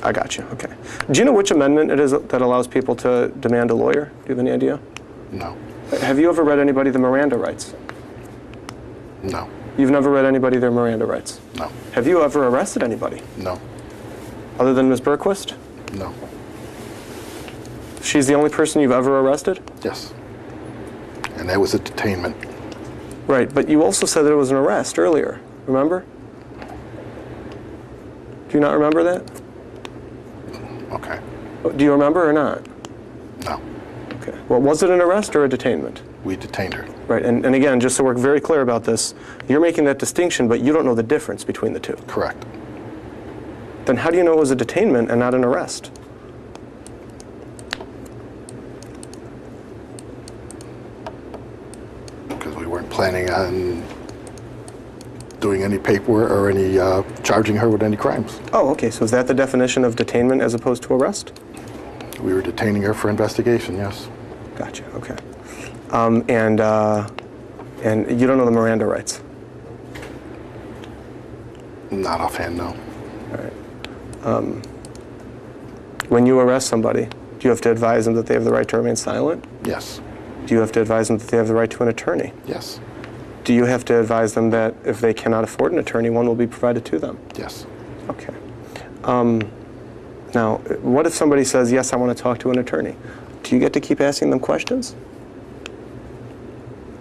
I got you, okay. Do you know which amendment it is that allows people to demand a lawyer? Do you have any idea? No. Have you ever read anybody the Miranda rights? No. You've never read anybody their Miranda rights? No. Have you ever arrested anybody? No. Other than Ms. Bergquist? No. She's the only person you've ever arrested? Yes. And that was a detainment. Right, but you also said that it was an arrest earlier, remember? Do you not remember that? Okay. Do you remember or not? No. Okay. Well, was it an arrest or a detainment? We detained her. Right, and again, just so we're very clear about this, you're making that distinction, but you don't know the difference between the two. Correct. Then how do you know it was a detainment and not an arrest? Because we weren't planning on doing any paperwork or any charging her with any crimes. Oh, okay, so is that the definition of detainment as opposed to arrest? We were detaining her for investigation, yes. Gotcha, okay. And you don't know the Miranda rights? Not offhand, no. All right. When you arrest somebody, do you have to advise them that they have the right to remain silent? Yes. Do you have to advise them that they have the right to an attorney? Yes. Do you have to advise them that if they cannot afford an attorney, one will be provided to them? Yes. Okay. Now, what if somebody says, yes, I want to talk to an attorney? Do you get to keep asking them questions?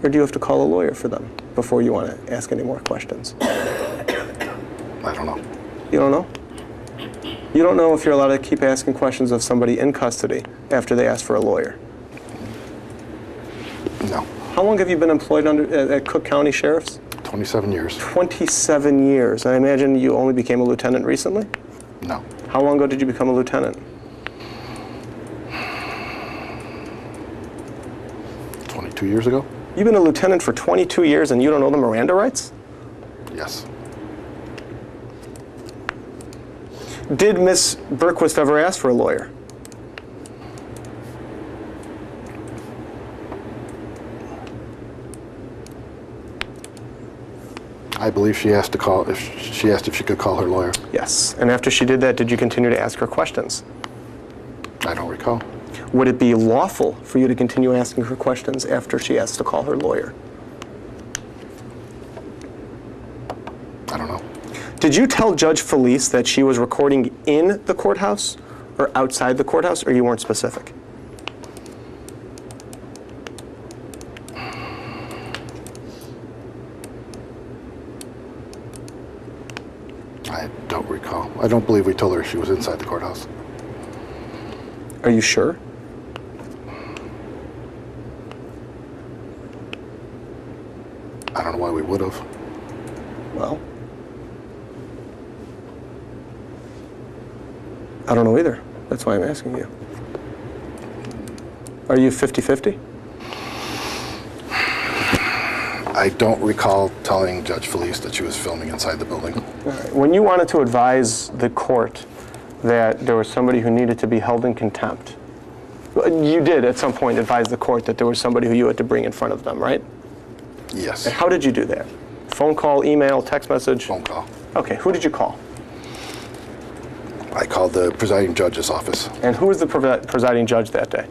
Or do you have to call a lawyer for them before you want to ask any more questions? I don't know. You don't know? You don't know if you're allowed to keep asking questions of somebody in custody after they ask for a lawyer? No. How long have you been employed at Cook County Sheriff's? 27 years. 27 years. I imagine you only became a lieutenant recently? No. How long ago did you become a lieutenant? 22 years ago? You've been a lieutenant for 22 years and you don't know the Miranda rights? Yes. Did Miss Bergquist ever ask for a lawyer? I believe she asked if she could call her lawyer. Yes. And after she did that, did you continue to ask her questions? I don't recall. Would it be lawful for you to continue asking her questions after she asked to call her lawyer? I don't know. Did you tell Judge Felice that she was recording in the courthouse or outside the courthouse, or you weren't specific? I don't recall. I don't believe we told her she was inside the courthouse. Are you sure? I don't know why we would have. Well, I don't know either. That's why I'm asking you. Are you 50-50? I don't recall telling Judge Felice that she was filming inside the building. All right. When you wanted to advise the court that there was somebody who needed to be held in contempt, you did at some point advise the court that there was somebody who you had to bring in front of them, right? Yes. And how did you do that? Phone call, email, text message? Phone call. Okay, who did you call? I called the presiding judge's office. And who was the presiding judge that day?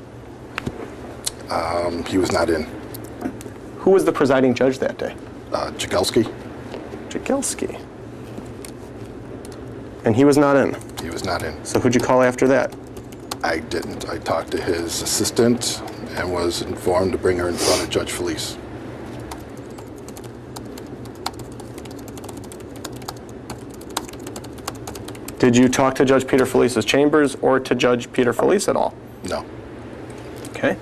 He was not in. Who was the presiding judge that day? Jagelski. Jagelski. And he was not in? He was not in. So who'd you call after that? I didn't. I talked to his assistant and was informed to bring her in front of Judge Felice. Did you talk to Judge Peter Felice's chambers or to Judge Peter Felice at all? No. Okay.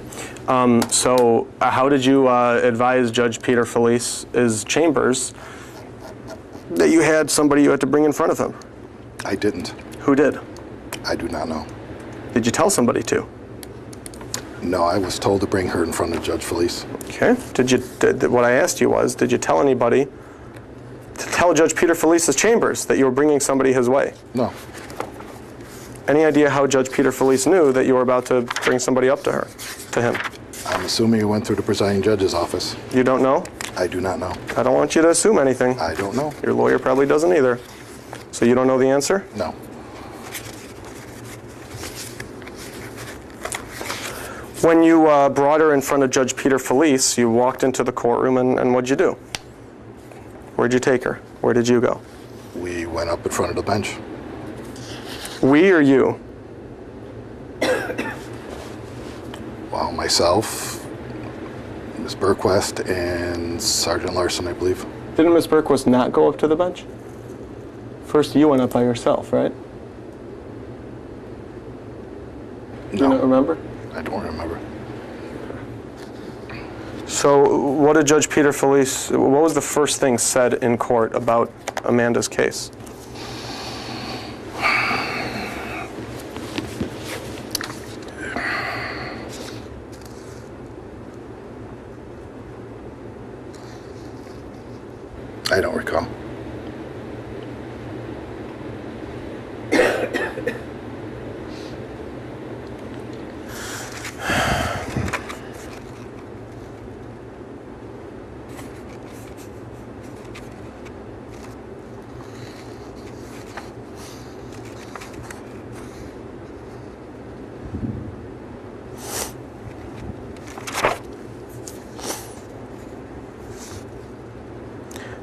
So how did you advise Judge Peter Felice's chambers that you had somebody you had to bring in front of him? I didn't. Who did? I do not know. Did you tell somebody to? No, I was told to bring her in front of Judge Felice. Okay. What I asked you was, did you tell anybody to tell Judge Peter Felice's chambers that you were bringing somebody his way? No. Any idea how Judge Peter Felice knew that you were about to bring somebody up to him? I'm assuming it went through the presiding judge's office. You don't know? I do not know. I don't want you to assume anything. I don't know. Your lawyer probably doesn't either. So you don't know the answer? No. When you brought her in front of Judge Peter Felice, you walked into the courtroom, and what'd you do? Where'd you take her? Where did you go? We went up in front of the bench. We or you? Well, myself, Ms. Bergquist, and Sergeant Larson, I believe. Didn't Ms. Bergquist not go up to the bench? First, you went up by yourself, right? No. Do you not remember? I don't remember. So what did Judge Peter Felice, what was the first thing said in court about Amanda's case? I don't recall.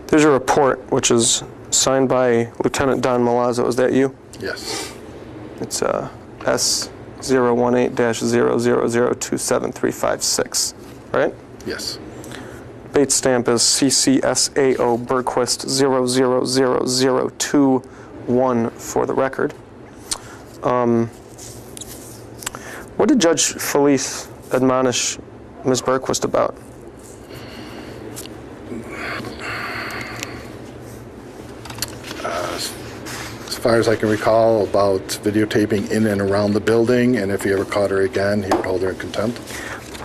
There's a report which is signed by Lieutenant Don Milazzo. Is that you? Yes. It's S018-0002736, right? Yes. Base stamp is CCSAO Bergquist 000021 for the record. What did Judge Felice admonish Ms. Bergquist about? As far as I can recall, about videotaping in and around the building, and if he ever caught her again, he would hold her in contempt.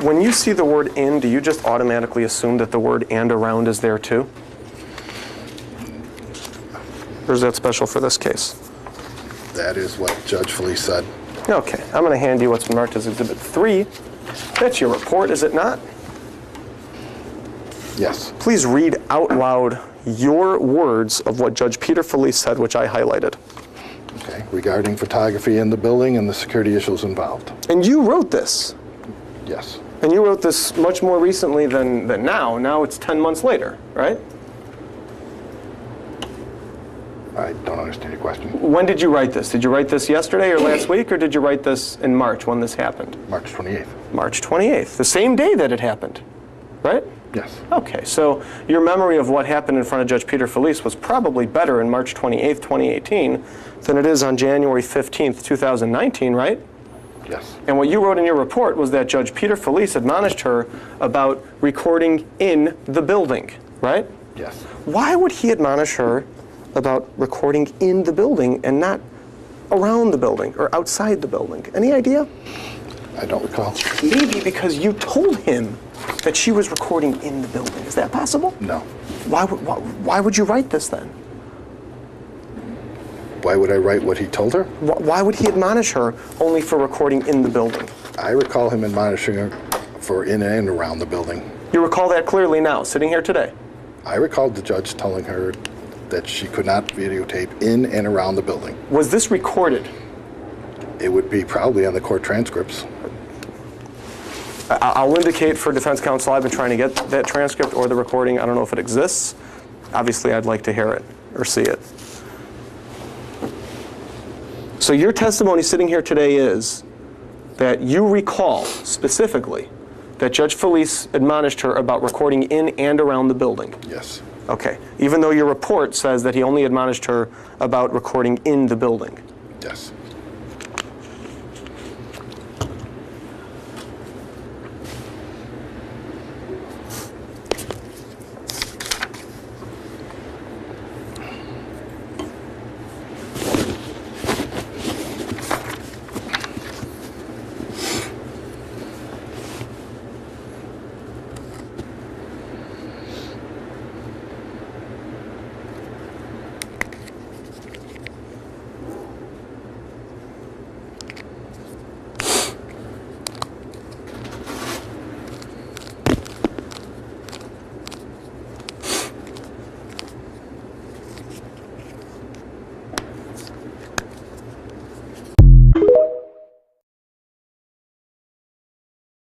When you see the word in, do you just automatically assume that the word and around is there too? Or is that special for this case? That is what Judge Felice said. Okay, I'm going to hand you what's marked as Exhibit 3. That's your report, is it not? Yes. Please read out loud your words of what Judge Peter Felice said, which I highlighted. Okay. Regarding photography in the building and the security issues involved. And you wrote this. Yes. And you wrote this much more recently than now. Now it's 10 months later, right? I don't understand your question. When did you write this? Did you write this yesterday or last week, or did you write this in March when this happened? March 28th. March 28th, the same day that it happened, right? Yes. Okay, so your memory of what happened in front of Judge Peter Felice was probably better in March 28th, 2018 than it is on January 15th, 2019, right? Yes. And what you wrote in your report was that Judge Peter Felice admonished her about recording in the building, right? Yes. Why would he admonish her about recording in the building and not around the building or outside the building? Any idea? I don't recall. Maybe because you told him that she was recording in the building. Is that possible? No. Why would you write this then? Why would I write what he told her? Why would he admonish her only for recording in the building? I recall him admonishing her for in and around the building. You recall that clearly now, sitting here today? I recalled the judge telling her that she could not videotape in and around the building. Was this recorded? It would be probably on the court transcripts. I'll indicate for defense counsel I've been trying to get that transcript or the recording. I don't know if it exists. Obviously, I'd like to hear it or see it. So your testimony sitting here today is that you recall specifically that Judge Felice admonished her about recording in and around the building. Yes. Okay. Even though your report says that he only admonished her about recording in the building. Yes.